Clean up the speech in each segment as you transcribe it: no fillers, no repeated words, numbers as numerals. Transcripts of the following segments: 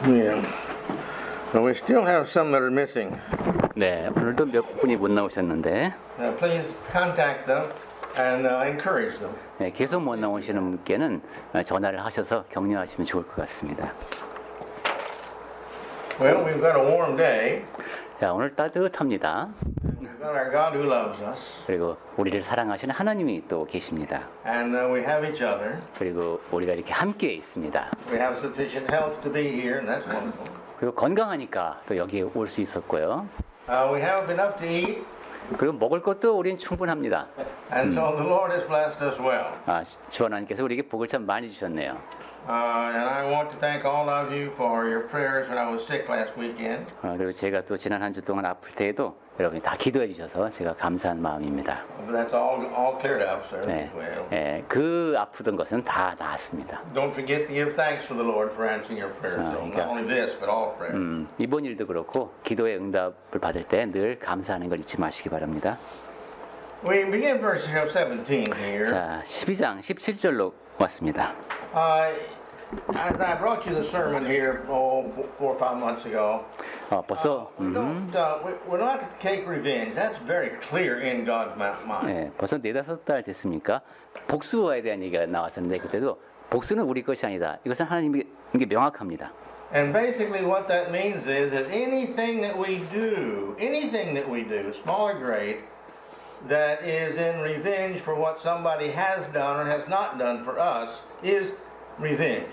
Yeah. But we still have some that are missing. 네, 오늘도 몇 분이 못 나오셨는데 Please contact them and encourage them. 네, 계속 못 나오시는 분께는 전화를 하셔서 격려하시면 좋을 것 같습니다. Well, we've got a warm day. 자, 오늘 따뜻합니다. We've got our God who loves us. 그리고 우리를 사랑하시는 하나님이 또 계십니다. And we have each other. 그리고 우리가 이렇게 함께 있습니다. We have sufficient health to be here, and that's wonderful. 그리고 건강하니까 또 여기에 올 수 있었고요. We have enough to eat. 그리고 먹을 것도 우린 충분합니다. And so the Lord has blessed us well. 주 하나님께서 우리에게 복을 참 많이 주셨네요. And I want to thank all of you for your prayers when I was sick last weekend. 그리고 제가 또 지난 한 주 동안 아플 때에도 여러분이 다 기도해 주셔서 제가 감사한 마음입니다. But that's all cleared up, sir. 네, Well, 네, 그 아프던 것은 다 나았습니다. don't forget to give thanks for the Lord for answering your prayers. though. okay. Not only this, but all prayers. 이번 일도 그렇고 기도의 응답을 받을 때 늘 감사하는 걸 잊지 마시기 바랍니다. We begin verse 17 here. 자, 12장 17절로 왔습니다. As I brought you the sermon here 4 or 5 months ago, 벌써 we're not to take revenge. That's very clear in God's mind. 네, 벌써 4-5달 됐습니까? 복수에 대한 얘기가 나왔었는데 그때도 복수는 우리 것이 아니다. 이것은 하나님께 명확합니다. And basically what that means is anything that we do, small or great, that is in revenge for what somebody has done or has not done for us is revenge.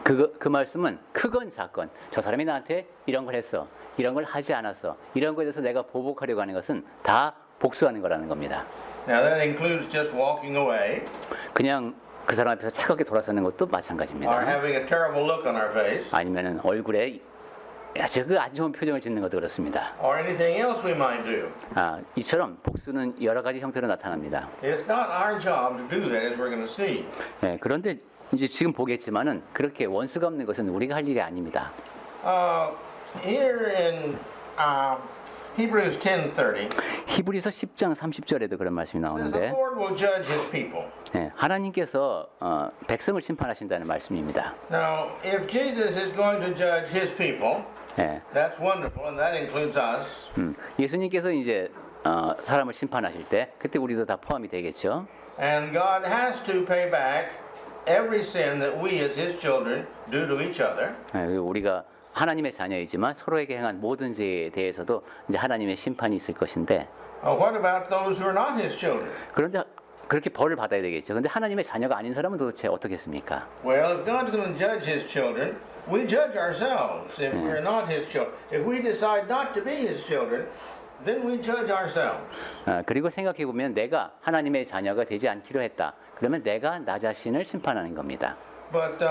그 말씀은 크건 작건 저 사람이 나한테 이런 걸 했어, 이런 걸 하지 않았어, 이런 거에 대해서 내가 보복하려고 하는 것은 다 복수하는 거라는 겁니다. Now that includes just walking away, 그냥 그 사람 앞에서 차갑게 돌아서는 것도 or 마찬가지입니다. having a terrible look on our face, 아니면은 얼굴에 아주 안 좋은 표정을 짓는 것도 그렇습니다. or anything else we might do. 이처럼 복수는 여러 가지 형태로 나타납니다. It's not our job to do that, as we're going to see. 네, 그런데 이제 지금 보겠지만은 그렇게 원수가 없는 것은 우리가 할 일이 아닙니다. Here in Hebrews 10:30, 히브리서 10장 30절에도 그런 말씀이 says the 나오는데 Lord will judge His people. 네, 하나님께서 백성을 심판하신다는 말씀입니다. Now, if Jesus is going to judge His people, 네, that's wonderful, and that includes us. 예수님께서 이제 사람을 심판하실 때 그때 우리도 다 포함이 되겠죠. And God has to pay back every sin that we as His children do to each other. 네, 우리가 하나님의 자녀이지만 서로에게 행한 모든 죄에 대해서도 이제 하나님의 심판이 있을 것인데 What about those who are not His children? 그런데 그렇게 벌을 받아야 되겠죠. 그런데 하나님의 자녀가 아닌 사람은 도대체 어떻게 했습니까? Well, if God's going to judge His children, we judge ourselves. If we're not His children, if we decide not to be His children, then we judge ourselves. 그리고 생각해 보면 내가 하나님의 자녀가 되지 않기로 했다. 그러면 내가 나 자신을 심판하는 겁니다. But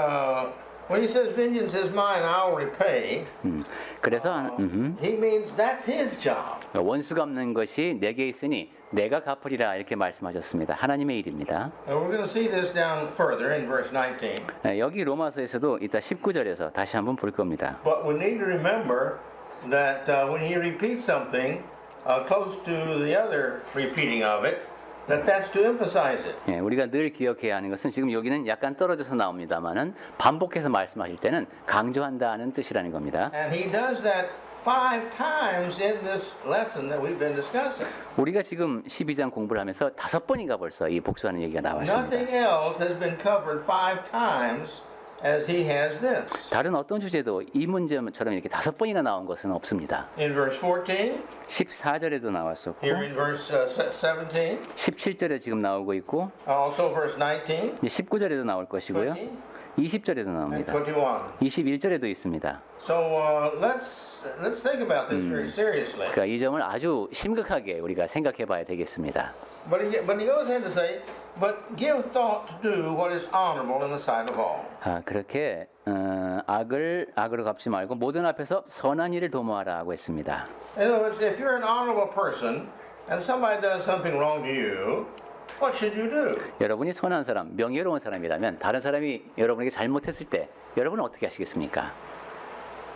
when He says, "Vengeance is mine; I will repay," 그래서 He means that's His job. 원수가 없는 것이 내게 있으니 내가 갚으리라 이렇게 말씀하셨습니다. 하나님의 일입니다. And we're going to see this down further in verse 19. 여기 로마서에서도 이따 19절에서 다시 한번 볼 겁니다. But we need to remember that when He repeats something close to the other repeating of it, that's to emphasize it. 우리가 늘 기억해야 하는 것은 지금 여기는 약간 떨어져서 나옵니다만은 반복해서 말씀하실 때는 강조한다는 뜻이라는 겁니다. And He does that 5 times in this lesson that we've been discussing. 우리가 지금 12장 공부를 하면서 5번인가 벌써 이 복수하는 얘기가 나왔습니다. Nothing else has been covered 5 times as He has this. 다른 어떤 주제도 이 문제처럼 이렇게 5번이나 나온 것은 없습니다. In verse 14, 14절에도 나왔었고 here in verse 17, 17절에 지금 나오고 있고 also verse 19, 19절에도 나올 것이고요. 20, 20절에도 and 나옵니다. 21. 21절에도 있습니다. So let's think about this very seriously. 그러니까 이 점을 아주 심각하게 우리가 생각해 봐야 되겠습니다. But he goes ahead to say, but give thought to do what is honorable in the sight of all. 그렇게 악으로 갚지 말고 모든 앞에서 선한 일을 도모하라고 했습니다. In other words, if you're an honorable person and somebody does something wrong to you, what should you do? 여러분이 선한 사람, 명예로운 사람이라면 다른 사람이 여러분에게 잘못했을 때 여러분은 어떻게 하시겠습니까?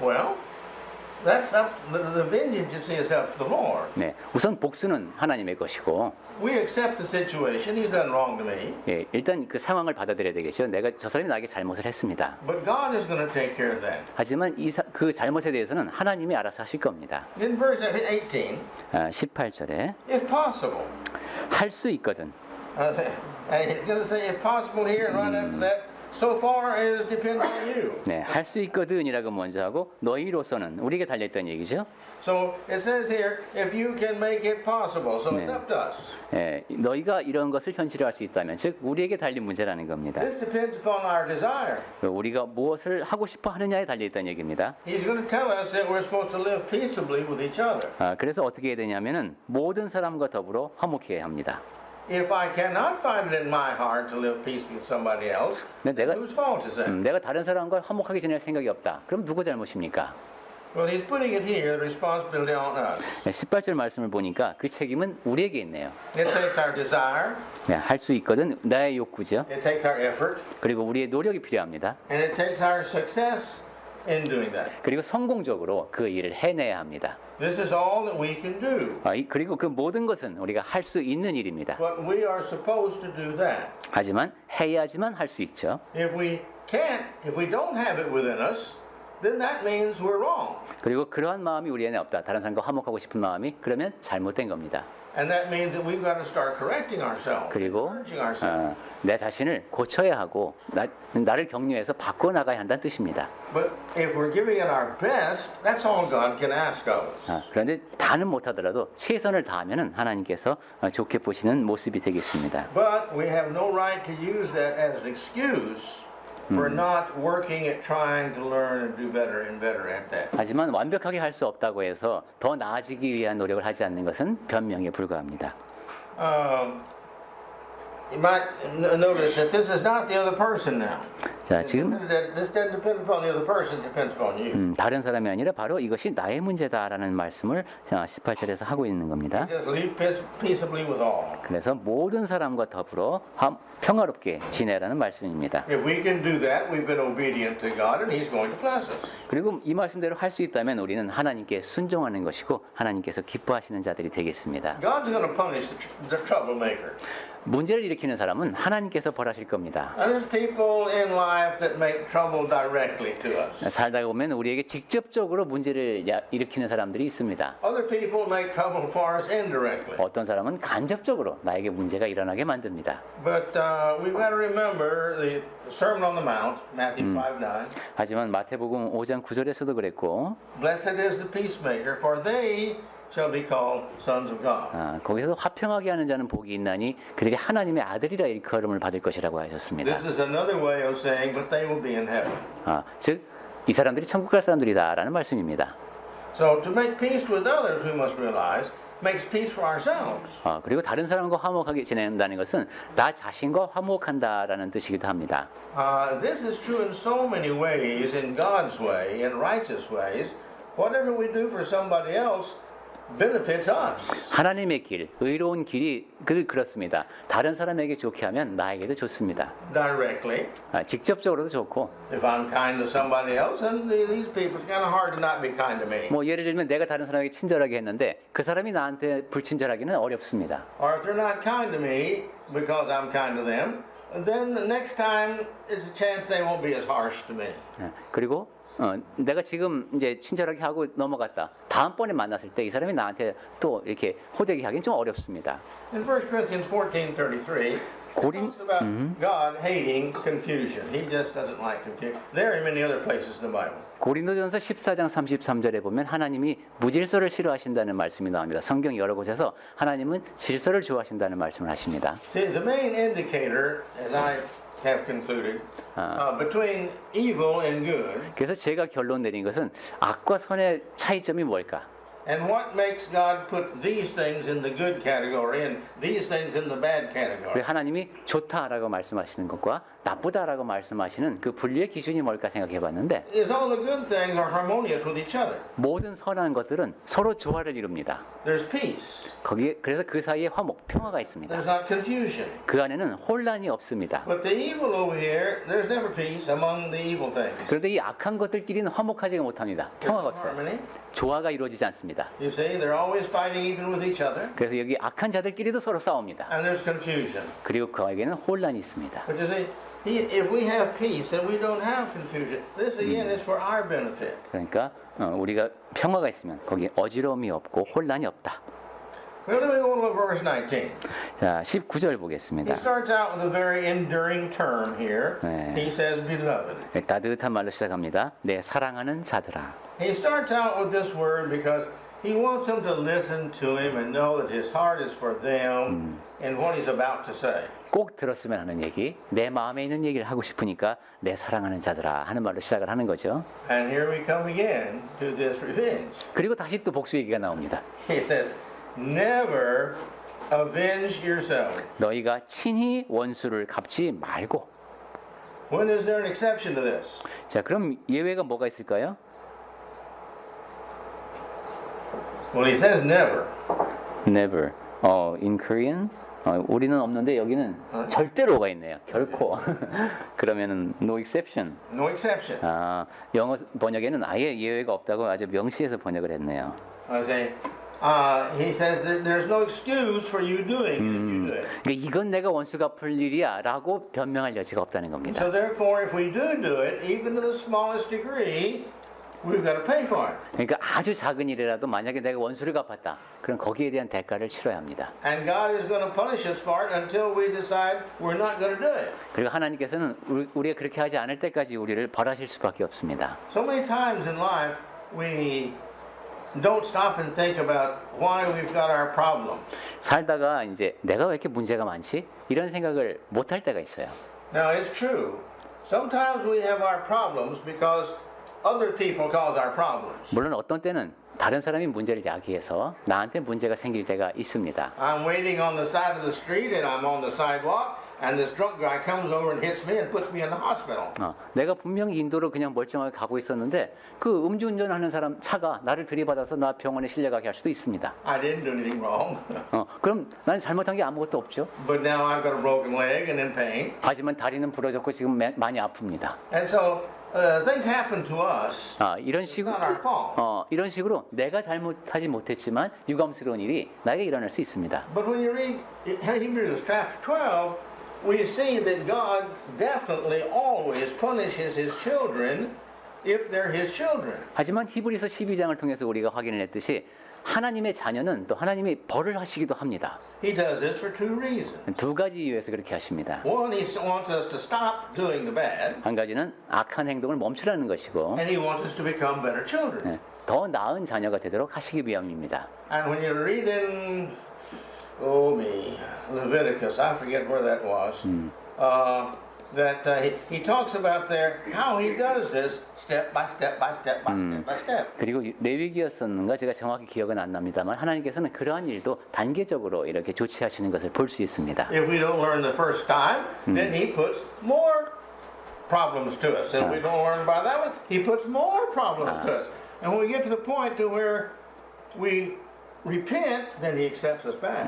Well, That's up. The vengeance, you see, is up to the Lord. 네, 우선 복수는 하나님의 것이고, We accept the situation. He's done wrong to me, 예, 일단 그 상황을 받아들여야 되겠죠. 내가 저 사람이 나에게 잘못을 했습니다. but God is going to take care of that. 하지만 그 잘못에 대해서는 하나님이 알아서 하실 겁니다. In verse 18, 18절에 if possible. 할 수 있거든. And he's going to say if possible here, and right after that, so far as depends on you. 네, 할 수 있거든이라고 먼저 하고 너희로서는 우리에게 달려있다는 얘기죠. So it says here, if you can make it possible. So it's 네. up to us. 예, 너희가 이런 것을 현실화할 수 있다면, 즉 우리에게 달린 문제라는 겁니다. This depends upon our desire. 우리가 무엇을 하고 싶어 하느냐에 달려있다는 얘기입니다. He's going to tell us that we're supposed to live peaceably with each other. 그래서 어떻게 해야 되냐면은 모든 사람과 더불어 화목해야 합니다. If I cannot find it in my heart to live peace with somebody else, 네, 내가- whose fault is that? 내가 다른 사람과 화목하게 지낼 생각이 없다. 그럼 누구 잘못입니까? Well, he's putting it here, the responsibility on us. 18절 말씀을 보니까 그 책임은 우리에게 있네요. It takes our desire, 할 수 있거든 나의 욕구죠. it takes our effort, 그리고 우리의 노력이 필요합니다. and it takes our success in doing that. 그리고 성공적으로 그 일을 해내야 합니다. This is all that we can do. 그리고 그 모든 것은 우리가 할 수 있는 일입니다. But we are supposed to do that. 하지만 해야지만 할 수 있죠. If we can't, if we don't have it within us, then that means we're wrong. 그리고 그러한 마음이 우리 안에 없다. 다른 사람과 화목하고 싶은 마음이 그러면 잘못된 겁니다. And that means that we've got to start correcting ourselves, 그리고 encouraging ourselves. 내 자신을 고쳐야 하고 나를 격려해서 바꿔나가야 한다는 뜻입니다. But if we're giving it our best, that's all God can ask of us. 그런데 다는 못하더라도 최선을 다하면 하나님께서 좋게 보시는 모습이 되겠습니다. But we have no right to use that as an excuse for not working at trying to learn and do better and better at that. 하지만 완벽하게 할 수 없다고 해서 더 나아지기 위한 노력을 하지 않는 것은 변명에 불과합니다. You might notice that this is not the other person now. 자, 지금 This doesn't depend upon the other person, it depends upon you. 다른 사람이 아니라 바로 이것이 나의 문제다라는 말씀을 18절에서 하고 있는 겁니다. He says, live peaceably with all. 그래서 모든 사람과 더불어 평화롭게 지내라는 말씀입니다. If we can do that, we've been obedient to God and He's going to bless us. 그리고 이 말씀대로 할 수 있다면 우리는 하나님께 순종하는 것이고 하나님께서 기뻐하시는 자들이 되겠습니다. God's going to punish the troublemaker. 문제를 일으키는 사람은 하나님께서 벌하실 겁니다. And there's people in life that make trouble directly to us. 살다가 보면 우리에게 직접적으로 문제를 일으키는 사람들이 있습니다. Other people make trouble for us indirectly. 어떤 사람은 간접적으로 나에게 문제가 일어나게 만듭니다. But we've got to remember the Sermon on the Mount, Matthew 5:9. 하지만 마태복음 5장 9절에서도 그랬고 Blessed is the peacemaker, for they shall be called sons of God. 거기서 화평하게 하는 자는 복이 있나니 그들이 하나님의 아들이라 일컬음을 받을 것이라고 하셨습니다. This is another way of saying, but they will be in heaven. 즉 이 사람들이 천국 갈 사람들이다라는 말씀입니다. So to make peace with others, we must realize, makes peace for ourselves. 그리고 다른 사람과 화목하게 지낸다는 것은 나 자신과 화목한다라는 뜻이기도 합니다. This is true in so many ways, in God's way, in righteous ways. Whatever we do for somebody else benefits us. 하나님의 길, 의로운 길이 그렇습니다. 다른 사람에게 좋게 하면 나에게도 좋습니다. Directly. 직접적으로도 좋고 If I'm kind to somebody else, then these people, it's kind of hard to not be kind to me. 뭐 예를 들면 내가 다른 사람에게 친절하게 했는데 그 사람이 나한테 불친절하기는 어렵습니다. Or if they're not kind to me because I'm kind to them, then the next time it's a chance they won't be as harsh to me. 그리고 내가 지금 이제 친절하게 하고 넘어갔다. 다음번에 만났을 때 이 사람이 나한테 또 이렇게 호되게 하기는 좀 어렵습니다. In 1 Corinthians 14:33, it talks about God hating confusion. He just doesn't like confusion. There are many other places in the Bible. 고린도전서 14장 33절에 보면 하나님이 무질서를 싫어하신다는 말씀이 나옵니다. 성경 여러 곳에서 하나님은 질서를 좋아하신다는 말씀을 하십니다. See, the main indicator, as I have concluded, between evil and good, 그래서 제가 결론 내린 것은 악과 선의 차이점이 뭘까? and what makes God put these things in the good category and these things in the bad category. 하나님이 좋다라고 말씀하시는 것과 나쁘다라고 말씀하시는 그 분류의 기준이 뭘까 생각해 봤는데 is all the good things are harmonious with each other. 모든 선한 것들은 서로 조화를 이룹니다. There's peace. 거기에 그래서 그 사이에 화목, 평화가 있습니다. There's not confusion. 그 안에는 혼란이 없습니다. But the evil over here, there's never peace among the evil things. 그런데 이 악한 것들끼리는 화목하지가 못합니다. There's 평화가 no 없어요. harmony. 조화가 이루어지지 않습니다. You see, they're always fighting even with each other. 그래서 여기 악한 자들끼리도 서로 싸웁니다. And there's confusion. 그리고 그에게는 혼란이 있습니다. But you see, if we have peace and we don't have confusion, this again is for our benefit. 그러니까 우리가 평화가 있으면 거기에 어지러움이 없고 혼란이 없다. Well, let me go to verse 19. 자, 19절 He 보겠습니다. starts out with a very enduring term here. 네. He says, beloved. 따뜻한 말로 시작합니다. 내 사랑하는 자들아. He starts out with this word because he wants them to listen to him and know that his heart is for them and what he's about to say. 꼭 들었으면 하는 얘기, 내 마음에 있는 얘기를 하고 싶으니까 내 사랑하는 자들아 하는 말로 시작을 하는 거죠. And here we come again to this revenge. 그리고 다시 또 복수 얘기가 나옵니다. He says, never avenge yourself. 너희가 친히 원수를 갚지 말고. When is there an exception to this? 자, 그럼 예외가 뭐가 있을까요? Well, he says never. Never. In Korean 우리는 없는데 여기는 절대로가 있네요. 결코. 그러면은 no exception. No exception. 영어 번역에는 아예 예외가 없다고 아주 명시해서 번역을 했네요. I say, he says there's no excuse for you doing it if you do it. 그러니까 이건 내가 원수 갚을 일이야라고 변명할 여지가 없다는 겁니다. So therefore, if we do it, even to the smallest degree, we've got to pay for it. 그러니까 아주 작은 일이라도 만약에 내가 원수를 갚았다. 그럼 거기에 대한 대가를 치러야 합니다. And God is going to punish us for it until we decide we're not going to do it. 그리고 하나님께서는 우리가 그렇게 하지 않을 때까지 우리를 벌하실 수밖에 없습니다. So many times in life, we don't stop and think about why we've got our problem. 살다가 이제 내가 왜 이렇게 문제가 많지? 이런 생각을 못 할 때가 있어요. Now, it's true. Sometimes we have our problems because other people cause our problems. 물론 어떤 때는 다른 사람이 문제를 야기해서 나한테 문제가 생길 때가 있습니다. I'm waiting on the side of the street and I'm on the sidewalk and this drunk guy comes over and hits me and puts me in the hospital. 내가 분명히 인도로 그냥 멀쩡하게 가고 있었는데 그 음주운전하는 사람 차가 나를 들이받아서 나 병원에 실려가게 할 수도 있습니다. I didn't do anything wrong. 그럼 난 잘못한 게 아무것도 없죠. But now I've got a broken leg and in pain. 하지만 다리는 부러졌고 지금 많이 아픕니다. And so things happen to us. 이런 It's 식으로 not our fault. 이런 식으로 내가 잘못하지 못했지만 유감스러운 일이 나에게 일어날 수 있습니다. But when you read Hebrews chapter 12, we see that God definitely always punishes his children if they're his children. 하지만 히브리서 12장을 통해서 우리가 확인을 했듯이 하나님의 자녀는 또 하나님이 벌을 하시기도 합니다. He does this for two reasons. 두 가지 이유에서 그렇게 하십니다. One, he wants us to stop doing the bad, 한 가지는 악한 행동을 멈추라는 것이고 and he wants us to become better children. 더 나은 자녀가 되도록 하시기 위함입니다. And when you read in, Leviticus, I forget where that was, he talks about there how he does this step by step by step by step by step. 그리고 레위기였었는가 제가 정확히 기억은 안 납니다만 하나님께서는 그러한 일도 단계적으로 이렇게 조치하시는 것을 볼 수 있습니다. If we don't learn the first time, then he puts more problems to us. And we don't learn by that one, he puts more problems to us. And when we get to the point to where we repent, then he accepts us back.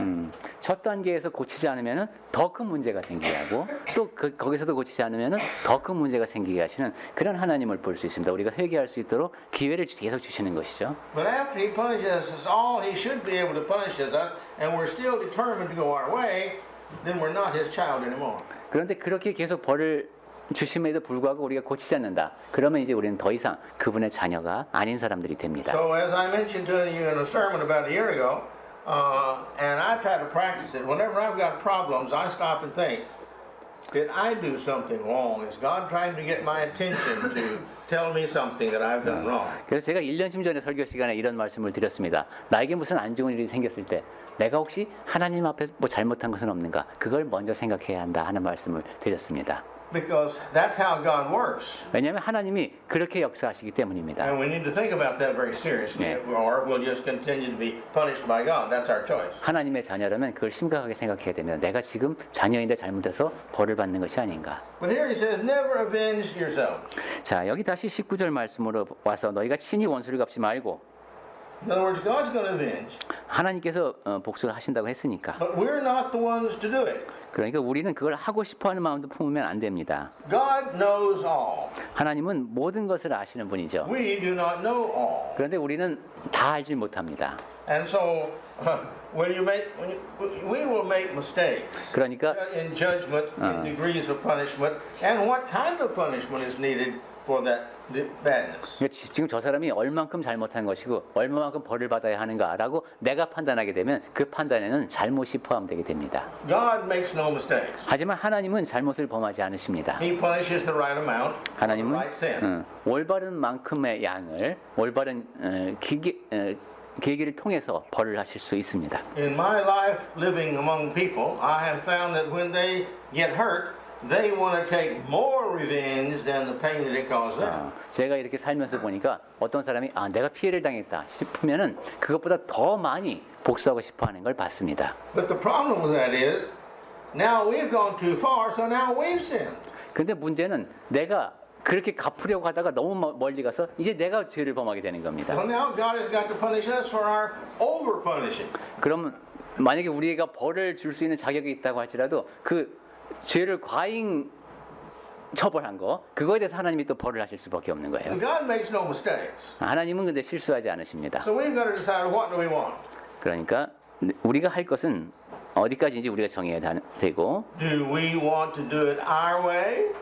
첫 단계에서 고치지 않으면 더 큰 문제가 생기게 하고 또 거기서도 고치지 않으면 더 큰 문제가 생기게 하시는 그런 하나님을 볼 수 있습니다. 우리가 회개할 수 있도록 기회를 계속 주시는 것이죠. But after he punishes us all he should be able to punish us, and we're still determined to go our way, then we're not his child anymore. 그런데 그렇게 계속 벌을 주심에도 불구하고 우리가 고치지 않는다. 그러면 이제 우리는 더 이상 그분의 자녀가 아닌 사람들이 됩니다. So as I mentioned to you in a sermon about a year ago, and I try to practice it, whenever I've got problems, I stop and think, did I do something wrong? Is God trying to get my attention to tell me something that I've done wrong? 그래서 제가 1년쯤 전에 설교 시간에 이런 말씀을 드렸습니다. 나에게 무슨 안 좋은 일이 생겼을 때 내가 혹시 하나님 앞에 뭐 잘못한 것은 없는가? 그걸 먼저 생각해야 한다 하는 말씀을 드렸습니다. because that's how God works. 왜냐하면 하나님이 그렇게 역사하시기 때문입니다. And we need to think about that very seriously, or we'll just continue to be punished by God. That's our choice. 하나님의 자녀라면 그걸 심각하게 생각해야 됩니다. 내가 지금 자녀인데 잘못해서 벌을 받는 것이 아닌가. But here he says, never avenge yourself. 자, 여기 다시 19절 말씀으로 와서 너희가 친히 원수를 갚지 말고, In other words, God's going to avenge, 하나님께서 복수를 하신다고 했으니까. but we're not the ones to do it. 그러니까 우리는 그걸 하고 싶어하는 마음도 품으면 안 됩니다. God knows all. 하나님은 모든 것을 아시는 분이죠. We do not know all. 그런데 우리는 다 알지 못합니다. And so, we will make mistakes 그러니까 in judgment, in degrees of punishment, and what kind of punishment is needed for that badness. 지금 저 사람이 얼만큼 잘못한 것이고 얼마만큼 벌을 받아야 하는가라고 내가 판단하게 되면 그 판단에는 잘못이 포함되게 됩니다. God makes no mistakes. 하지만 하나님은 잘못을 범하지 않으십니다. He punishes the right amount for the 하나님은 right sin. 올바른 만큼의 양을 올바른 계기를 통해서 벌을 하실 수 있습니다. In my life living among people, I have found that when they get hurt, they want to take more revenge than the pain that it caused them. 제가 이렇게 살면서 보니까 어떤 사람이 내가 피해를 당했다 싶으면은 그것보다 더 많이 복수하고 싶어하는 걸 봤습니다. But the problem with that is, now we've gone too far, so now we've sinned. 근데 문제는 내가 그렇게 갚으려고 하다가 너무 멀리 가서 이제 내가 죄를 범하게 되는 겁니다. So now God has got to punish us for our over punishing. 그럼 만약에 우리가 벌을 줄 수 있는 자격이 있다고 할지라도 그 죄를 과잉 처벌한 거 그거에 대해서 하나님이 또 벌을 하실 수밖에 없는 거예요. God makes no mistakes. 하나님은 근데 실수하지 않으십니다. So we've got to decide what do we want. 그러니까 우리가 할 것은 어디까지인지 우리가 정해야 되고 Do we want to do it our way?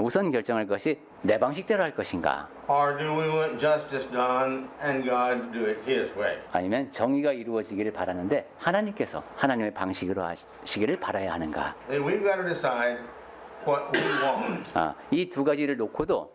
우선 결정할 것이 내 방식대로 할 것인가 Or do we want justice done and God do it His way? 아니면 정의가 이루어지기를 바라는데 하나님께서 하나님의 방식으로 하시기를 바라야 하는가. Then we've got to decide what we want. 이 두 가지를 놓고도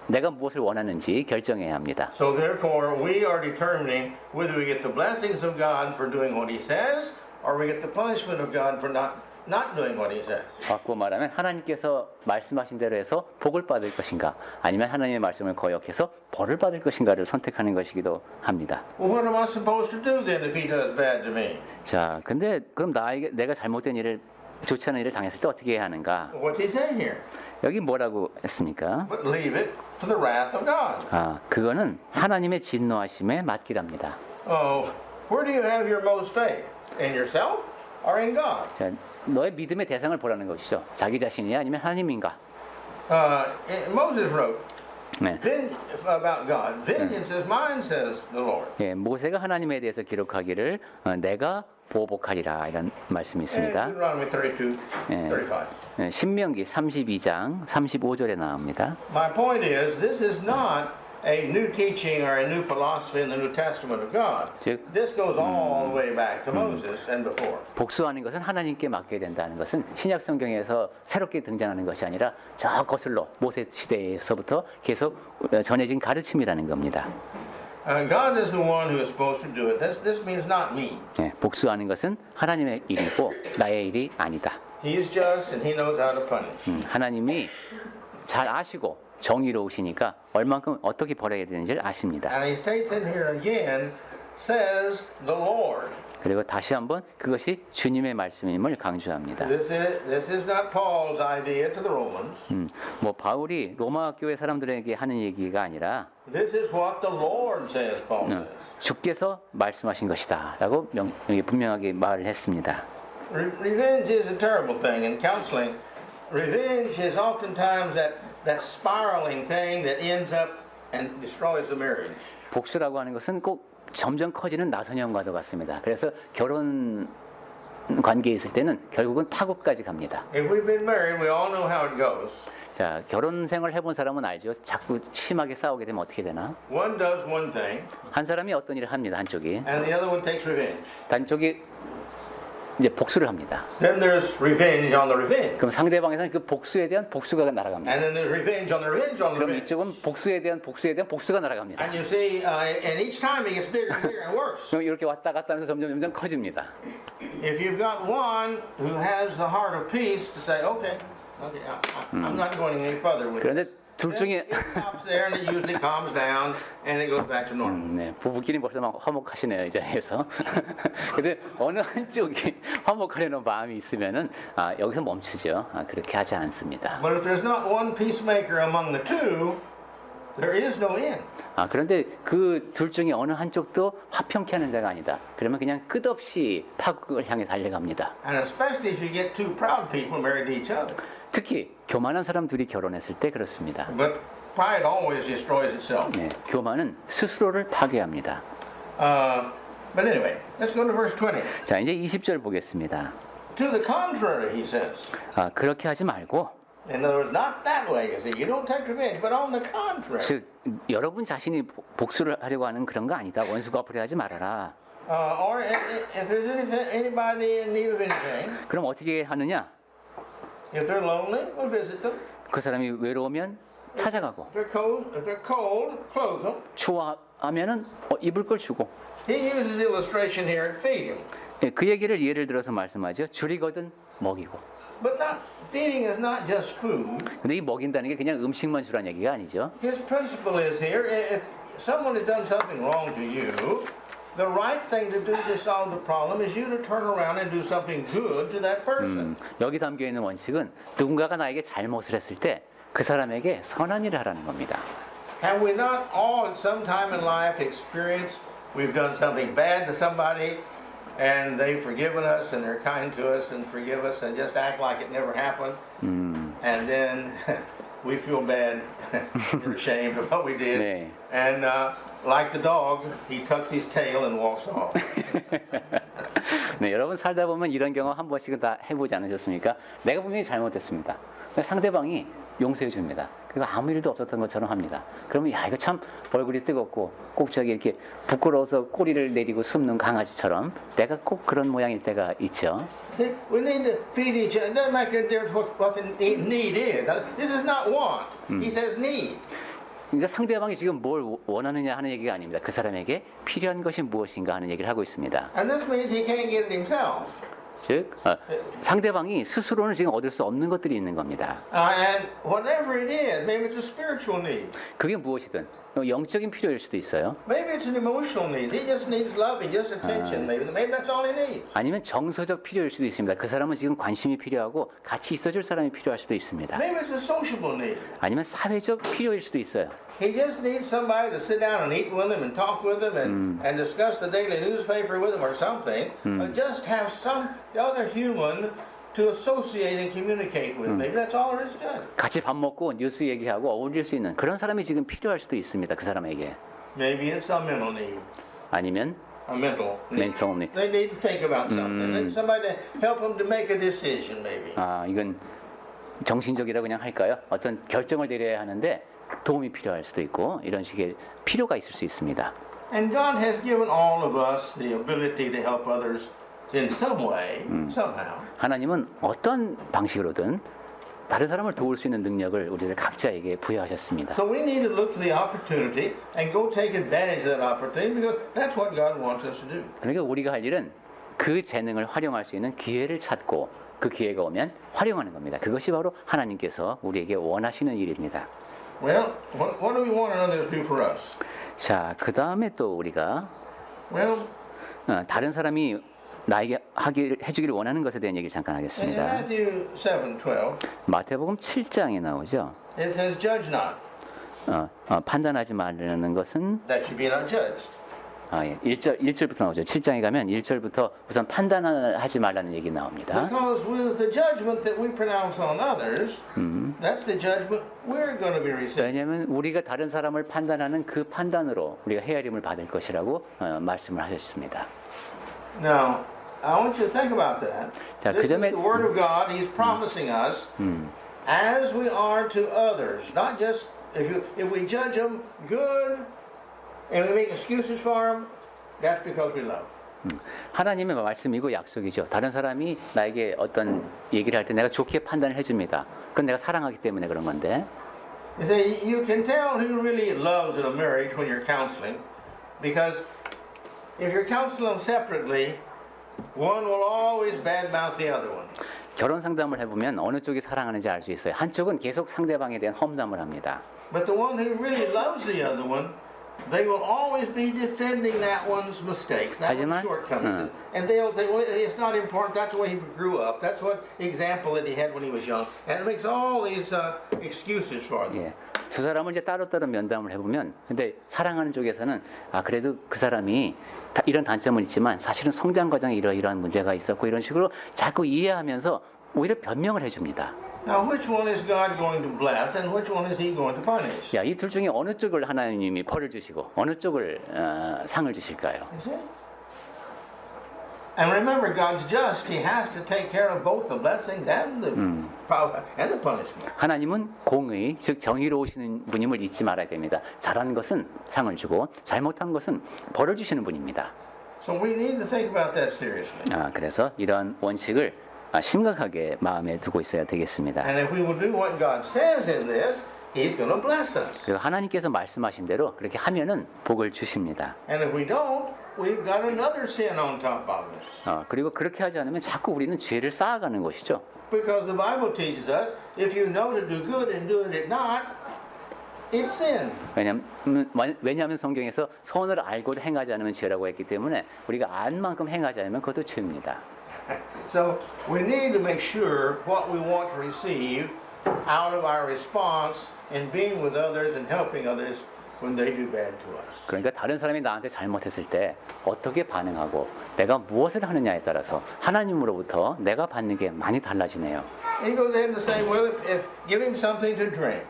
내가 무엇을 원하는지 결정해야 합니다. So therefore, we are determining whether we get the blessings of God for doing what He says, or we get the punishment of God for not doing what He says. 바꾸어 말하면 하나님께서 말씀하신 대로 해서 복을 받을 것인가 아니면 하나님의 말씀을 거역해서 벌을 받을 것인가를 선택하는 것이기도 합니다. Well, what am I supposed to do then if He does bad to me? 자, 근데 그럼 내가 잘못된 일을 좋지 않은 일을 당했을 때 어떻게 해야 하는가? What's He saying here? 여기 뭐라고 했습니까? But leave it to the wrath of God. 그거는 하나님의 진노하심에 맡기랍니다. Where do you have your most faith? In yourself or in God? 자, 너의 믿음의 대상을 보라는 것이죠. 자기 자신이야 아니면 하나님인가? Moses wrote 네. about God. Vengeance is mine, says the Lord. 예, 모세가 하나님에 대해서 기록하기를 내가 보복하리라 이런 말씀이 있습니다. Deuteronomy 32, 35. 예, 신명기 32장 35절에 나옵니다. My point is, this is not a new teaching or a new philosophy in the New Testament of God. 즉, This goes all the way back to Moses and before. 복수하는 것은 하나님께 맡겨야 된다는 것은 신약 성경에서 새롭게 등장하는 것이 아니라 저 거슬러 모세 시대에서부터 계속 전해진 가르침이라는 겁니다. God is the one who is supposed to do it. This means not me. 예, 복수하는 것은 하나님의 일이고 나의 일이 아니다. He's just and He knows how to punish. 하나님이 잘 아시고 정의로우시니까 얼만큼 어떻게 벌어야 되는지를 아십니다. And He states in here again, says the Lord. 그리고 다시 한번 그것이 주님의 말씀임을 강조합니다. This is not Paul's idea to the Romans. 뭐 바울이 로마 교회 사람들에게 하는 얘기가 아니라 This is what the Lord says, Paul says. 주께서 말씀하신 것이다라고 분명하게 말을 했습니다. Revenge is a terrible thing in counseling. Revenge is oftentimes that spiraling thing that ends up and destroys the marriage. 복수라고 하는 것은 꼭 점점 커지는 나선형과도 같습니다. 그래서 결혼 관계에 있을 때는 결국은 파국까지 갑니다. If we've been married, we all know how it goes. 자, 결혼 생활 해본 사람은 알죠. 자꾸 심하게 싸우게 되면 어떻게 되나? One does one thing, 한 사람이 어떤 일을 합니다. 한쪽이. and the other one takes revenge. 한쪽이 이제 복수를 합니다. Then there's revenge on the revenge. 그럼 상대방에서는 그 복수에 대한 복수가 날아갑니다. And then there's revenge on the revenge on the 그럼 revenge. 이쪽은 복수에 대한 복수가 날아갑니다. And you see, and each time it gets bigger and bigger and worse. 그럼 이렇게 왔다 갔다 하면서 점점 커집니다. If you've got one who has the heart of peace to say, okay, Okay, I'm not going any further with 그런데 this. 둘 중에 It stops there and it usually calms down and it goes back to normal. 네, 부부끼리 벌써 막 화목하시네요 이 자리에서. 근데 어느 한쪽이 화목하려는 마음이 있으면은 여기서 멈추죠. 그렇게 하지 않습니다. But if there's not one peacemaker among the two, there is no end. 그런데 그 둘 중에 어느 한쪽도 화평케 하는 자가 아니다. 그러면 그냥 끝없이 파국을 향해 달려갑니다. And especially if you get two proud people married to each other. 특히 교만한 사람 둘이 결혼했을 때 그렇습니다. But pride always destroys itself. 네, 교만은 스스로를 파괴합니다. But anyway, let's go to verse 20. 자, 이제 20절 보겠습니다. To the contrary, he says. 그렇게 하지 말고, In other words, not that way, you see. You don't take revenge, but on the contrary. 즉 여러분 자신이 복수를 하려고 하는 그런 거 아니다. 원수가 앞으로 하지 말아라. Or if there's anybody in need of anything, 그럼 어떻게 하느냐? if they're lonely, we'll visit them. 그 사람이 외로우면 찾아가고, If they're cold, clothe them. 추워하면은 입을 걸 주고. He uses the illustration here, feed him. 예, 그 얘기를 예를 들어서 말씀하죠. 줄이거든 먹이고. But feeding is not just food. 근데 이 먹인다는 게 그냥 음식만 주라는 얘기가 아니죠. His principle is here, if someone has done something wrong to you, the right thing to do to solve the problem is you to turn around and do something good to that person. 여기 담겨 있는 원칙은 누군가가 나에게 잘못을 했을 때 그 사람에게 선한 일을 하라는 겁니다. Have we not all at some time in life experienced we've done something bad to somebody and they've forgiven us and they're kind to us and forgive us and just act like it never happened? And then we feel bad, we're ashamed of what we did. 네. And like the dog, he tucks his tail and walks off. 네, 여러분 살다 보면 이런 경험 한 번씩은 다 해보지 않으셨습니까? 내가 분명히 잘못했습니다. 근데 상대방이 용서해 줍니다. 그리고 아무 일도 없었던 것처럼 합니다. 그러면 야 이거 참 얼굴이 뜨겁고 꼭 저기 이렇게 부끄러워서 꼬리를 내리고 숨는 강아지처럼 내가 꼭 그런 모양일 때가 있죠. See, we need to feed each other. It doesn't make any difference what the need is. This is not want. He says need. 그러니까 상대방이 지금 뭘 원하느냐 하는 얘기가 아닙니다. 그 사람에게 필요한 것이 무엇인가 하는 얘기를 하고 있습니다. And this means he can't get it himself. 즉 상대방이 스스로는 지금 얻을 수 없는 것들이 있는 겁니다. And whatever it is, maybe it's a spiritual need. 그게 무엇이든 영적인 필요일 수도 있어요. Maybe it's an emotional need. He just needs loving, just attention. Maybe that's all he needs. 아니면 정서적 필요일 수도 있습니다. 그 사람은 지금 관심이 필요하고 같이 있어줄 사람이 필요할 수도 있습니다. Maybe it's a sociable need. 아니면 사회적 필요일 수도 있어요. He just needs somebody to sit down and eat with him and talk with him and discuss the daily newspaper with him or something. Just have some other human to associate and communicate with. Maybe that's all there is to it. 같이 밥 먹고 뉴스 얘기하고 어울릴 수 있는 그런 사람이 지금 필요할 수도 있습니다. 그 사람에게. Maybe it's a mental need. 아니면 A mental need. mental need. They need to think about something. They need somebody to help them to make a decision, maybe. 이건 정신적이라 그냥 할까요? 어떤 결정을 내려야 하는데 도움이 필요할 수도 있고 이런 식의 필요가 있을 수 있습니다. And God has given all of us the ability to help others in some way, somehow. 하나님은 어떤 방식으로든 다른 사람을 도울 수 있는 능력을 우리들 각자에게 부여하셨습니다. So we need to look for the opportunity and go take advantage of that opportunity because that's what God wants us to do. 그러니까 우리가 할 일은 그 재능을 활용할 수 있는 기회를 찾고 그 기회가 오면 활용하는 겁니다. 그것이 바로 하나님께서 우리에게 원하시는 일입니다. Well, what do we want others to do for us? 자, 그 다음에 또 우리가 Well, 다른 사람이 나에게 해주기를 원하는 것에 대한 얘기를 잠깐 in 하겠습니다. Matthew 7:12, 마태복음 7장에 나오죠. it says, "Judge not, 판단하지 말라는 것은 that you be not judged." 1절부터 나오죠. 7장에 가면 1절부터 우선 판단을 하지 말라는 얘기 나옵니다. Because with the judgment that we pronounce on others, that's the judgment we're going to be receiving. 왜냐하면 우리가 다른 사람을 판단하는 그 판단으로 우리가 헤아림을 받을 것이라고 말씀을 하셨습니다. Now, I want you to think about that. 자, This 그 is 점에 the word of God. He's promising us, as we are to others, not just if we judge them good and we make excuses for them, that's because we love. 하나님의 말씀이고 약속이죠. 다른 사람이 나에게 어떤 얘기를 할 때 내가 좋게 판단을 해줍니다. 그건 내가 사랑하기 때문에 그런 건데. You see, you can tell who really loves in a marriage when you're counseling, because if you're counseling them separately, one will always badmouth the other one. 결혼 상담을 해보면 어느 쪽이 사랑하는지 알 수 있어요. 한쪽은 계속 상대방에 대한 험담을 합니다. But the one who really loves the other one, they will always be defending that one's mistakes, that one's 하지만, shortcomings. And they'll say, well, it's not important. That's the way he grew up. That's what example that he had when he was young. And it makes all these excuses for them. 예. 두 사람을 이제 따로따로 면담을 해보면, 근데 사랑하는 쪽에서는 그래도 그 사람이 이런 단점은 있지만 사실은 성장 과정에 이러이러한 문제가 있었고 이런 식으로 자꾸 이해하면서 오히려 변명을 해줍니다. Now, which one is God going to bless and which one is he going to punish? 야, 이 둘 중에 어느 쪽을 하나님이 벌을 주시고 어느 쪽을 상을 주실까요? You see? And remember, God's just. He has to take care of both the blessings and the punishment. 하나님은 공의, 즉 정의로우시는 분임을 잊지 말아야 됩니다. 잘한 것은 상을 주고 잘못한 것은 벌을 주시는 분입니다. So we need to think about that seriously. 그래서 이런 원칙을 심각하게 마음에 두고 있어야 되겠습니다. And if we will do what God says in this, He's going to bless us. 그리고 하나님께서 말씀하신 대로 그렇게 하면은 복을 주십니다. And if we don't, we've got another sin on top of us. 그리고 그렇게 하지 않으면 자꾸 우리는 죄를 쌓아가는 것이죠. Because the Bible teaches us, if you know to do good and do it not, it's sin. 왜냐하면 성경에서 선을 알고도 행하지 않으면 죄라고 했기 때문에 우리가 안 만큼 행하지 않으면 그것도 죄입니다. So we need to make sure what we want to receive out of our response in being with others and helping others when they do bad to us. 그러니까 다른 사람이 나한테 잘못했을 때 어떻게 반응하고 내가 무엇을 하느냐에 따라서 하나님으로부터 내가 받는 게 많이 달라지네요. He goes ahead and say, well, if give him something to drink.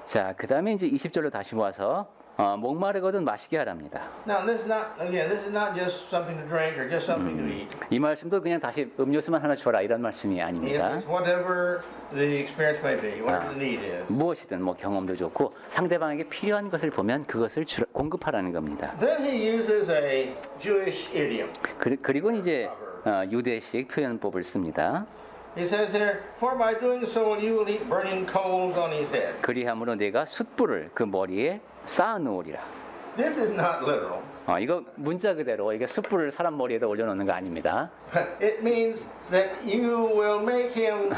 자, 그 다음에 이제 20절로 다시 모아서 목마르거든 마시게 하랍니다. Now, this is not just something to drink or just something to eat. 이 말씀도 그냥 다시 음료수만 하나 줘라 이런 말씀이 아닙니다. It's whatever the experience may be, whatever the need is. 무엇이든 뭐 경험도 좋고 상대방에게 필요한 것을 보면 그것을 공급하라는 겁니다. Then he uses a Jewish idiom. 그리고 이제 유대식 표현법을 씁니다. He says here, for by doing so you will heap burning coals on his head. 그리함으로 내가 숯불을 그 머리에 쌓아 놓으리라. This is not literal. 이거 문자 그대로 이게 숯불을 사람 머리에다 올려놓는 거 아닙니다. It means that you will make him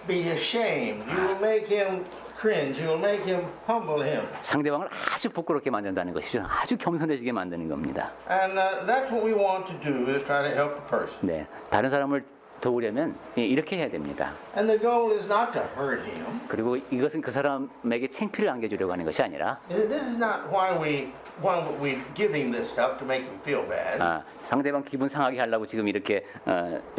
be ashamed. You will make him cringe. You will make him humble him. 상대방을 아주 부끄럽게 만든다는 것이죠. 아주 겸손해지게 만드는 겁니다. And that's what we want to do is try to help the person. 네, 다른 사람을 도우려면 이렇게 해야 됩니다. And the goal is not to hurt him. 그리고 이것은 그 사람에게 창피를 안겨주려고 하는 것이 아니라 This is not why we give him this stuff to make him feel bad. 상대방 기분 상하게 하려고 지금 이렇게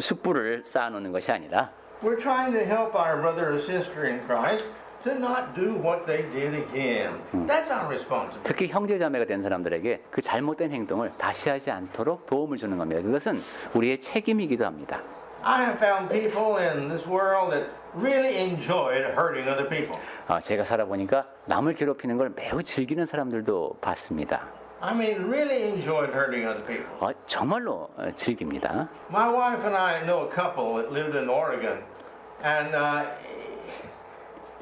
숯불을 쌓아놓는 것이 아니라 We're trying to help our brother or sister in Christ to not do what they did again. That's our responsibility. 특히 형제자매가 된 사람들에게 그 잘못된 행동을 다시 하지 않도록 도움을 주는 겁니다. 그것은 우리의 책임이기도 합니다. I have found people in this world that really enjoyed hurting other people. 제가 살아보니까 남을 괴롭히는 걸 매우 즐기는 사람들도 봤습니다. I mean, really enjoyed hurting other people. 정말로 즐깁니다. My wife and I know a couple that lived in Oregon, and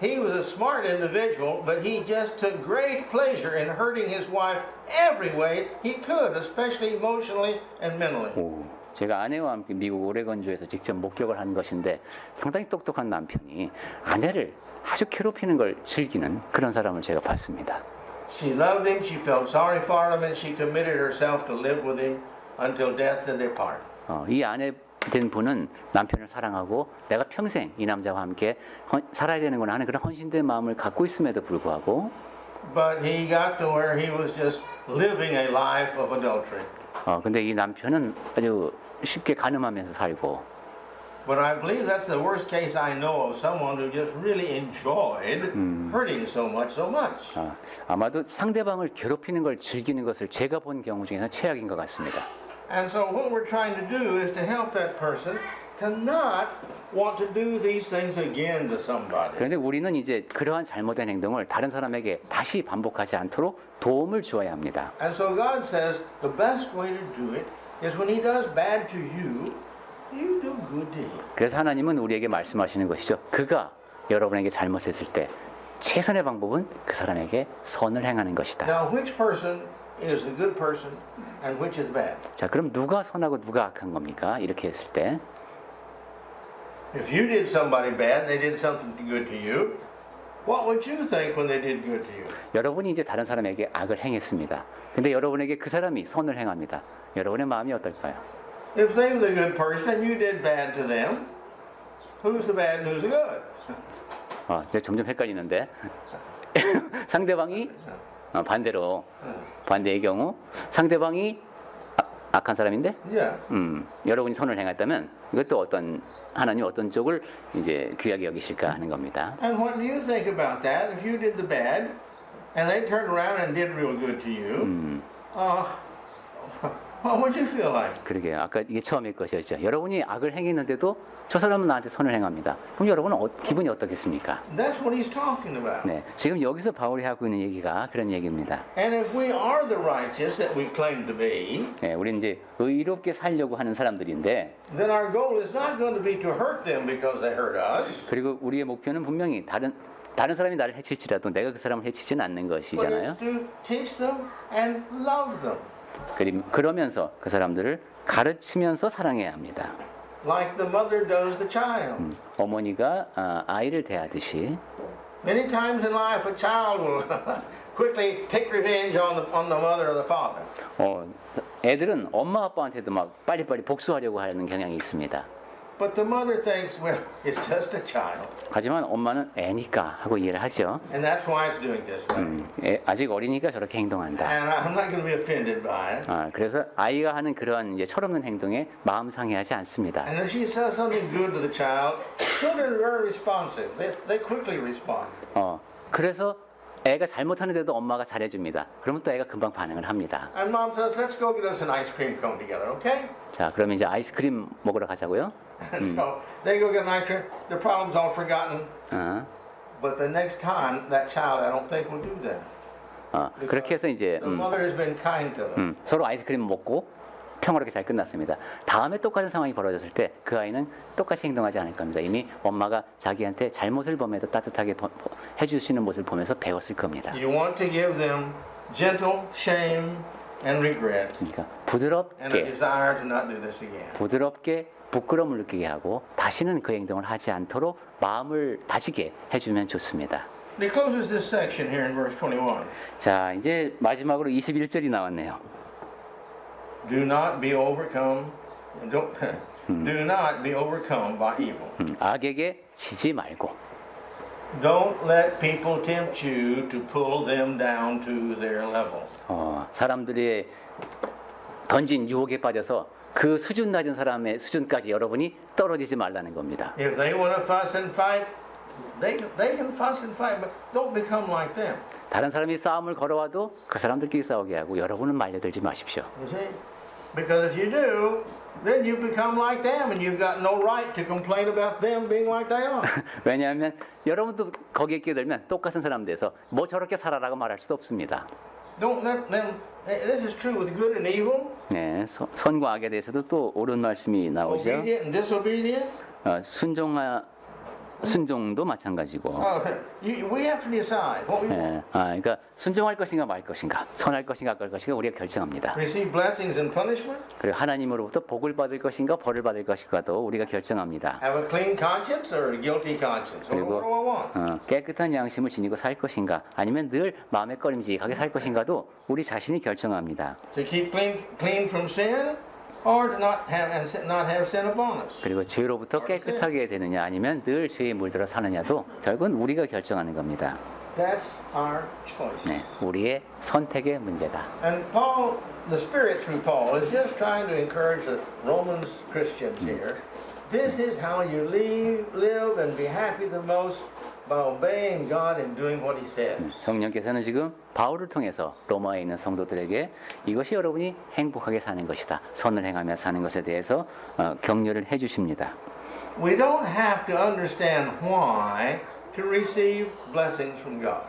he was a smart individual, but he just took great pleasure in hurting his wife every way he could, especially emotionally and mentally. 제가 아내와 함께 미국 오레곤주에서 직접 목격을 한 것인데 상당히 똑똑한 남편이 아내를 아주 괴롭히는 걸 즐기는 그런 사람을 제가 봤습니다. She loved him, she felt sorry for him, and she committed herself to live with him until death did their part. 이 아내 된 분은 남편을 사랑하고 내가 평생 이 남자와 함께 살아야 되는구나 하는 그런 헌신된 마음을 갖고 있음에도 불구하고 But he got to where he was just living a life of adultery. 근데 이 남편은 아주 쉽게 간음하면서 살고. But I believe that's the worst case I know of someone who just really enjoyed hurting so much. 아마도 상대방을 괴롭히는 걸 즐기는 것을 제가 본 경우 중에서 최악인 것 같습니다. And so what we're trying to do is to help that person to not want to do these things again to somebody. 그런데 우리는 이제 그러한 잘못된 행동을 다른 사람에게 다시 반복하지 않도록 도움을 주어야 합니다. And so God says the best way to do it is when he does bad to you, you do good to him. 그래서 하나님은 우리에게 말씀하시는 것이죠. 그가 여러분에게 잘못했을 때 최선의 방법은 그 사람에게 선을 행하는 것이다. Now, which person is the good person and which is bad? 자, 그럼 누가 선하고 누가 악한 겁니까? 이렇게 했을 때 If you did somebody bad and they did something good to you, what would you think when they did good to you? 여러분이 이제 다른 사람에게 악을 행했습니다. 근데 여러분에게 그 사람이 선을 행합니다. 여러분의 마음이 어떨까요? If they were the good person and you did bad to them, who's the bad and who's the good? 이제 점점 헷갈리는데 상대방이 반대로 반대의 경우 상대방이 악한 사람인데 Yeah. 여러분이 선을 행했다면 이것도 어떤 하나님 어떤 쪽을 이제 귀하게 여기실까 하는 겁니다. And what do you think about that? If you did the bad and they turned around and did real good to you, what would you feel like? 그러게요. 아까 이게 처음일 것이었죠. 여러분이 악을 행했는데도 저 사람은 나한테 선을 행합니다. 그럼 여러분은 기분이 어떻겠습니까? That's what he's talking about. 네, 지금 여기서 바울이 하고 있는 얘기가 그런 얘기입니다. And if we are the righteous that we claim to be, 네, 우리 이제 의롭게 살려고 하는 사람들인데, then our goal is not going to be to hurt them because they hurt us. 그리고 우리의 목표는 분명히 다른 사람이 나를 해칠지라도 내가 그 사람을 해치지는 않는 But 것이잖아요. it's to teach them and love them. 그러면서 그 사람들을 가르치면서 사랑해야 합니다. Like the mother does the child. 어머니가 아이를 대하듯이 Many times in life, a child will quickly take revenge on the mother or the father. 애들은 엄마 아빠한테도 막 빨리빨리 복수하려고 하는 경향이 있습니다. But the mother thinks, well, it's just a child. 하지만 엄마는 애니까 하고 이해를 하죠. And that's why it's doing this way. 아직 어리니까 저렇게 행동한다. And I'm not going to be offended by it. 그래서 아이가 하는 그런 이제 철없는 행동에 마음 상해하지 않습니다. And if she says something good to the child, children are very responsive. They quickly respond. 그래서 애가 잘못하는데도 엄마가 잘해줍니다. 그러면 또 애가 금방 반응을 합니다. And mom says, let's go get us an ice cream cone together, okay? 자, 그러면 이제 아이스크림 먹으러 가자고요. And so they go get an ice cream. The problem's all forgotten. But the next time, that child, I don't think will do that. 그렇게 해서 이제 The mother has been kind to them. 서로 아이스크림 먹고 평화롭게 잘 끝났습니다. 다음에 똑같은 상황이 벌어졌을 때 그 아이는 똑같이 행동하지 않을 겁니다. 이미 엄마가 자기한테 잘못을 범해도 따뜻하게 해주시는 모습을 보면서 배웠을 겁니다. You want to give them gentle shame and regret 그러니까 and a 부드럽게 desire to not do this again. 부드럽게 부끄러움을 느끼게 하고 다시는 그 행동을 하지 않도록 마음을 다지게 해주면 좋습니다. He closes this section here in verse 21. 자, 이제 마지막으로 21절이 나왔네요. Do not be overcome. Do not be overcome by evil. 악에게 지지 말고 Don't let people tempt you to pull them down to their level. 사람들이 던진 유혹에 빠져서 그 수준 낮은 사람의 수준까지 여러분이 떨어지지 말라는 겁니다. If they want to fuss and fight, they can fuss and fight, but don't become like them. 다른 사람이 싸움을 걸어와도 그 사람들끼리 싸우게 하고 여러분은 말려들지 마십시오. You see? Because if you do, then you become like them and you've got no right to complain about them being like they are. 왜냐하면 여러분도 거기에 끼어들면 똑같은 사람 돼서 뭐 저렇게 살아라고 말할 수도 없습니다. Don't let them, this is true with good and evil, 네, 선과 악에 대해서도 또 옳은 말씀이 나오죠. obedient and disobedient. 순종도 마찬가지고. We have to decide what we want. 그러니까 순종할 것인가 말 것인가, 선할 것인가 악할 것인가 우리가 결정합니다. Receive blessings and punishment. 그리고 하나님으로부터 복을 받을 것인가 벌을 받을 것인가도 우리가 결정합니다. Have a clean conscience or a guilty conscience. What do I want? 깨끗한 양심을 지니고 살 것인가 아니면 늘 마음에 꺼림직하게 살 것인가도 우리 자신이 결정합니다. To keep clean from sin or to not have sin upon us. 그리고 죄로부터 깨끗하게 되느냐 아니면 늘 죄에 물들어 사느냐도 결국은 우리가 결정하는 겁니다. That's our choice. 네, 우리의 선택의 문제다. And Paul, the Spirit through Paul, is just trying to encourage the Romans Christians here. This is how you live and be happy the most by obeying God and doing what He says. 성령께서는 지금 바울을 통해서 로마에 있는 성도들에게 이것이 여러분이 행복하게 사는 것이다. 선을 행하며 사는 것에 대해서 격려를 해주십니다. We don't have to understand why to receive blessings from God.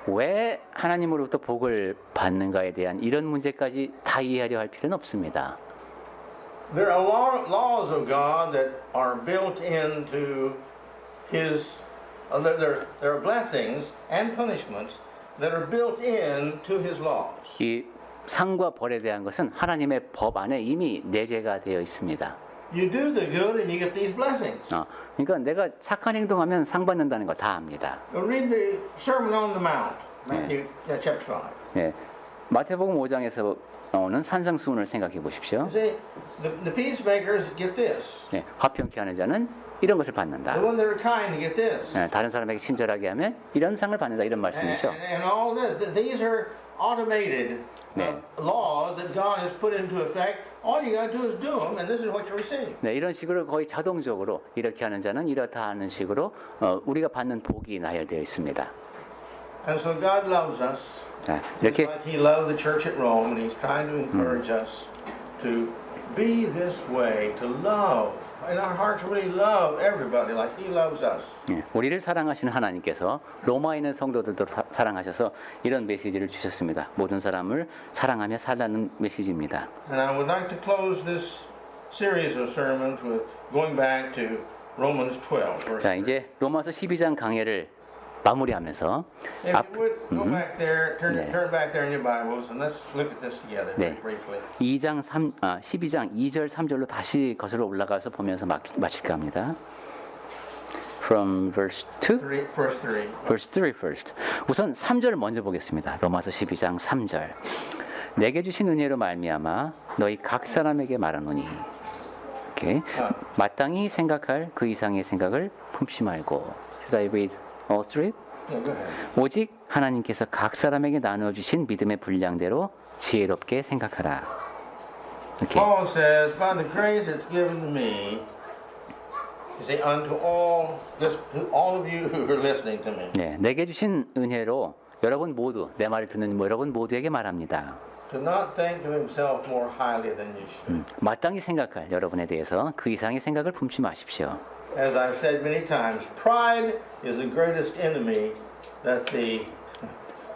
왜 하나님으로부터 복을 받는가에 대한 이런 문제까지 다 이해하려 할 필요는 없습니다. There are laws of God that are built into His. There are blessings and punishments that are built into His laws. 이 상과 벌에 대한 것은 하나님의 법 안에 이미 내재가 되어 있습니다. you do the good and you get these blessings. 그러니까 내가 착한 행동하면 상 받는다는 거 다 압니다. Read the Sermon on the Mount, Matthew chapter 5. 네, 마태복음 5장에서 나오는 산상수훈을 생각해 보십시오. You see, the peacemakers get this. 네, 화평케 하는 자는 이런 것을 받는다. The ones that are kind get this. 네, 다른 사람에게 친절하게 하면 이런 상을 받는다 이런 말씀이죠. And all this. These are automated laws that God has put into effect. All you got to do is do them, and this is what you receive. 네, 이런 식으로 거의 자동적으로 이렇게 하는 자는 이렇다 하는 식으로 우리가 받는 복이 나열되어 있습니다. And so God loves us. 네, Just 이렇게 like He loved the church at Rome, and He's trying to encourage us to be this way, to love. In our hearts, really love everybody like He loves us. 우리를 사랑하시는 하나님께서 로마에 있는 성도들도 사랑하셔서 이런 메시지를 주셨습니다. 모든 사람을 사랑하며 살라는 메시지입니다. And I would like to close this series of sermons with going back to Romans 12. Verse 자, 3. 이제 로마서 12장 강해를 마무리하면서 If you would go back there, turn back there in your Bibles, and let's look at this together very briefly. 12장 2절 3절로 다시 거슬러 올라가서 보면서 마칠까 합니다. From verse 2? Verse 3. Verse 3 first. 우선 3절을 먼저 보겠습니다. 로마서 12장 3절. 내게 주신 은혜로 말미암아 너희 각 사람에게 말하노니. 이렇게 마땅히 생각할 그 이상의 생각을 품지 말고. Should I read all three? Yeah, go ahead. 오직 하나님께서 각 사람에게 나누어 주신 믿음의 분량대로 지혜롭게 생각하라. 이렇게. Paul says, by the grace that's given to me, you see, unto all, just to all of you who are listening to me, 네, 내게 주신 은혜로 여러분 모두 내 말을 듣는 여러분 모두에게 말합니다. to not think of himself more highly than you should. 마땅히 생각할 여러분에 대해서 그 이상의 생각을 품지 마십시오. As I've said many times, pride is the greatest enemy that the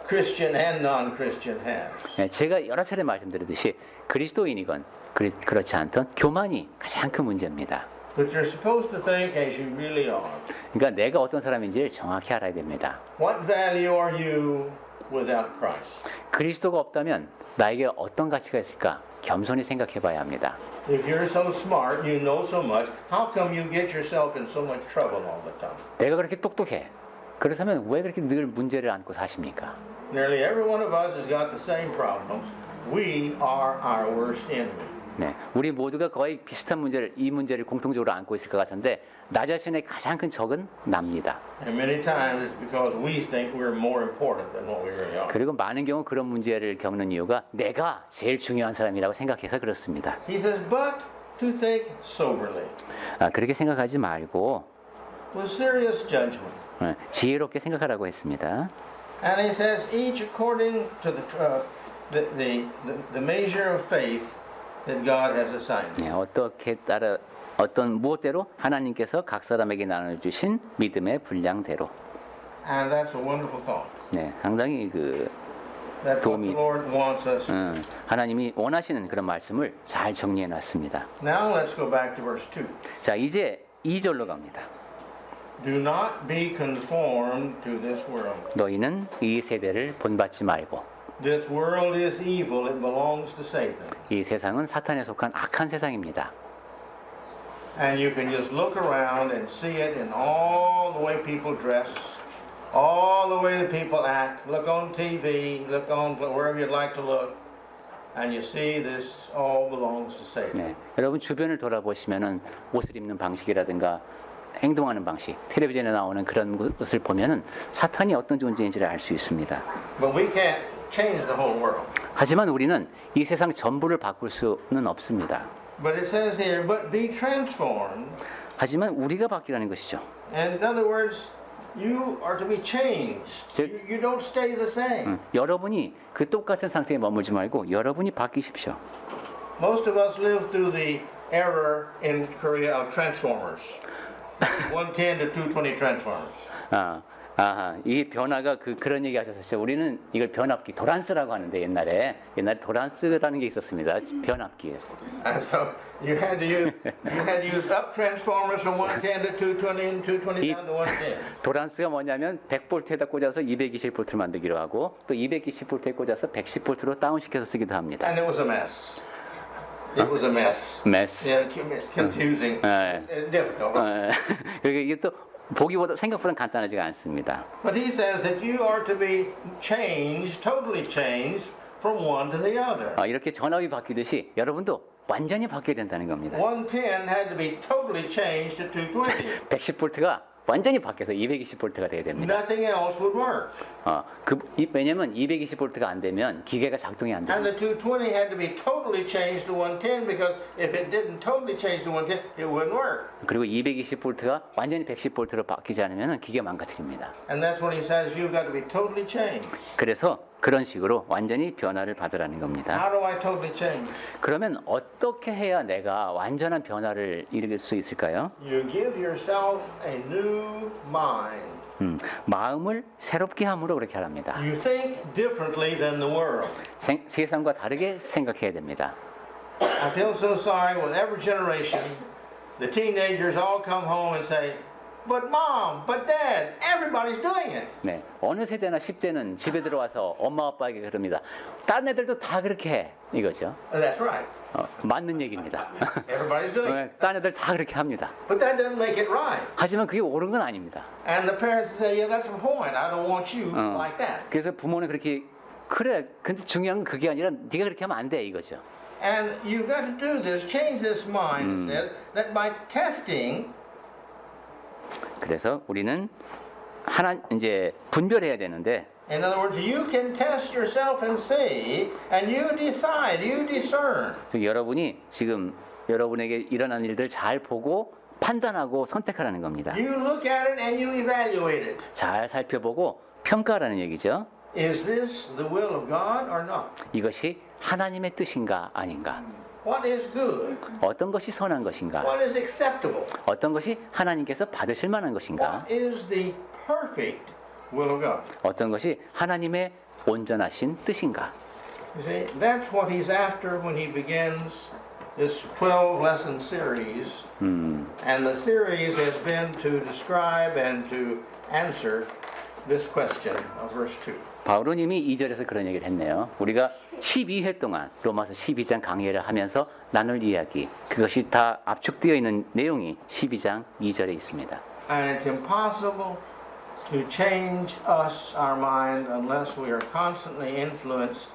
Christian and non-Christian has. 네, 제가 여러 차례 말씀드렸듯이 그리스도인이건 그렇지 않던 교만이 가장 큰 문제입니다. But you're supposed to think as you really are. 그러니까 내가 어떤 사람인지를 정확히 알아야 됩니다. What value are you without Christ? 그리스도가 없다면 나에게 어떤 가치가 있을까? 겸손히 생각해 봐야 합니다. If you're so smart, you know so much, how come you get yourself in so much trouble all the time? 내가 그렇게 똑똑해. 그렇다면 왜 그렇게 늘 문제를 안고 사십니까? Nearly every one of us has got the same problems. We are our worst enemy. 네, 우리 모두가 거의 비슷한 이 문제를 공통적으로 안고 있을 것 같은데 나 자신의 가장 큰 적은 납니다. And many times it's because we think we're more important than what we really are. 그리고 많은 경우 그런 문제를 겪는 이유가 내가 제일 중요한 사람이라고 생각해서 그렇습니다. He says, but to think soberly, 그렇게 생각하지 말고 with serious judgment. 지혜롭게 생각하라고 했습니다. And he says, each according to the measure of faith that God has assigned. 네, 어떻게 따라 어떤 무엇대로 하나님께서 각 사람에게 나눠주신 믿음의 분량대로. And that's a wonderful thought. 네, 상당히 That's what the Lord wants us. 하나님이 원하시는 그런 말씀을 잘 정리해 놨습니다. Now let's go back to verse 2. 자, 이제 2절로 갑니다. Do not be conformed to this world. 너희는 이 세대를 본받지 말고. This world is evil. It belongs to Satan. 이 세상은 사탄에 속한 악한 세상입니다. And you can just look around and see it in all the way people dress, all the way the people act. Look on TV, look on wherever you'd like to look, and you see this all belongs to Satan. 네, 여러분 주변을 돌아보시면은 옷을 입는 방식이라든가 행동하는 방식, 텔레비전에 나오는 그런 것을 보면은 사탄이 어떤 존재인지를 알 수 있습니다. But we can't change the whole world. 하지만 우리는 이 세상 전부를 바꿀 수는 없습니다. But it says here, but be transformed. 하지만 우리가 바뀌라는 것이죠. And in other words, you are to be changed. You don't stay the same. 여러분이 그 똑같은 상태에 머물지 말고 여러분이 바뀌십시오. Most of us lived through the era in Korea of transformers. 110 to 220 transformers. 이 변화가 그런 얘기 하셨었죠. 우리는 이걸 변압기, 도란스라고 하는데 옛날에 도란스라는 게 있었습니다. 변압기. And so you had to use up transformers from 110 to 220 and 220 down to 110. 도란스가 뭐냐면 100볼트에다 꽂아서 220볼트를 만들기로 하고 또 220볼트에 꽂아서 110볼트로 다운시켜서 쓰기도 합니다. And it was a mess. It was a mess. mess. Yeah, confusing, difficult. 그리고 이게 또 보기보다 생각보다 간단하지가 않습니다. But he says that you are to be changed, totally changed from one to the other. 이렇게 전압이 바뀌듯이 여러분도 완전히 바뀌어야 된다는 겁니다. 110 had to be totally changed to 220. 110볼트가 완전히 바뀌어서 220볼트가 돼야 됩니다. Nothing else would work. 왜냐면 220볼트가 안 되면 기계가 작동이 안 And 됩니다. the 220 had to be totally changed to 110 because if it didn't totally change to 110, it wouldn't work. 그리고 220볼트가 완전히 110볼트로 바뀌지 않으면 기계가 망가뜨립니다. And that's when he says you've got to be totally changed. 그래서 그런 식으로 완전히 변화를 받으라는 겁니다. How do I totally change? 그러면 어떻게 해야 내가 완전한 변화를 이룰 수 있을까요? You give yourself a new mind. 마음을 새롭게 함으로 그렇게 하랍니다. You think differently than the world. 세상과 다르게 생각해야 됩니다. I feel so sorry with every generation. The teenagers all come home and say, "But mom, but dad, everybody's doing it." 네, 어느 세대나 10대는 집에 들어와서 엄마 아빠에게 그럽니다. 다른 애들도 다 그렇게 해 이거죠. That's right. 맞는 얘기입니다. Everybody's doing it. 다른 애들 다 그렇게 합니다. But that doesn't make it right. 하지만 그게 옳은 건 아닙니다. And the parents say, "Yeah, that's the point. I don't want you like that." 그래서 부모는 그렇게 그래. 근데 중요한 건 그게 아니라 네가 그렇게 하면 안 돼 이거죠. And you've got to do this, change this mind. It says that by testing. 그래서 우리는 이제 분별해야 되는데. In other words, you can test yourself and see, and you decide, you discern. 여러분이 지금 여러분에게 일어난 일들 잘 보고 판단하고 선택하라는 겁니다. You look at it and you evaluate it. 잘 살펴보고 평가하라는 얘기죠. Is this the will of God or not? 이것이 하나님의 뜻인가 아닌가? What is good? 어떤 것이 선한 것인가? What is acceptable? 어떤 것이 하나님께서 받으실 만한 것인가? What is the perfect will of God? 어떤 것이 하나님의 온전하신 뜻인가? You see, that's what he's after when he begins this 12-lesson series. And the series has been to describe and to answer this question of verse 2. 바울은 이미 2절에서 그런 얘기를 했네요. 우리가 12회 동안 로마서 12장 강의를 하면서 나눌 이야기, 그것이 다 압축되어 있는 내용이 12장 2절에 있습니다. And it's impossible to change us, our mind, unless we are constantly influenced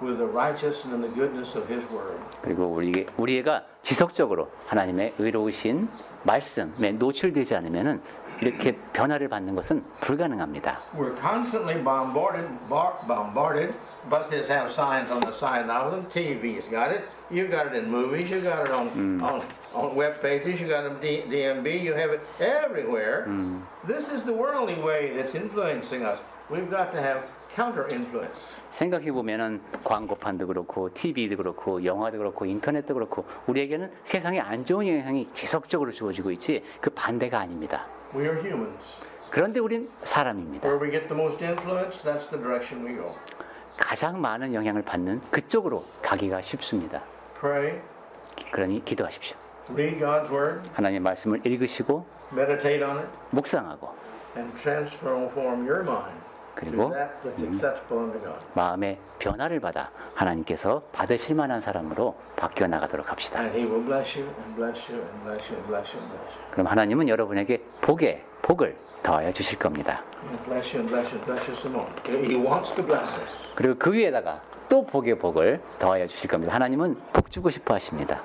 with the righteousness and the goodness of His Word. 그리고 우리가 지속적으로 하나님의 의로우신 말씀에 노출되지 않으면은 이렇게 변화를 받는 것은 불가능합니다. We're constantly bombarded. Buses have signs on the side of them. TV's got it. You've got it in movies. You got it on web pages. You got it on DMB. You have it everywhere. This is the worldly way that's influencing us. We've got to have counter influence. 생각해 보면은 광고판도 그렇고 TV도 그렇고 영화도 그렇고 인터넷도 그렇고 우리에게는 세상에 안 좋은 영향이 지속적으로 주어지고 있지 그 반대가 아닙니다. We are humans. 그런데 우린 사람입니다. Where we get the most influence, that's the direction we go. 가장 많은 영향을 받는 그쪽으로 가기가 쉽습니다. Pray, 그러니 기도하십시오. read God's Word, 하나님의 말씀을 읽으시고 meditate on it, 묵상하고 and transform your mind to 그리고 that that's acceptable unto God. 마음의 변화를 받아 하나님께서 받으실 만한 사람으로 바뀌어 나가도록 합시다. And He will bless you and bless you and bless you and bless you and bless you. 그럼 하나님은 여러분에게 복을 더하여 주실 겁니다. And bless you and bless you and bless you some more. He wants to bless us. 그리고 그 위에다가 또 복의 복을 더하여 주실 겁니다. 하나님은 복 주고 싶어 하십니다.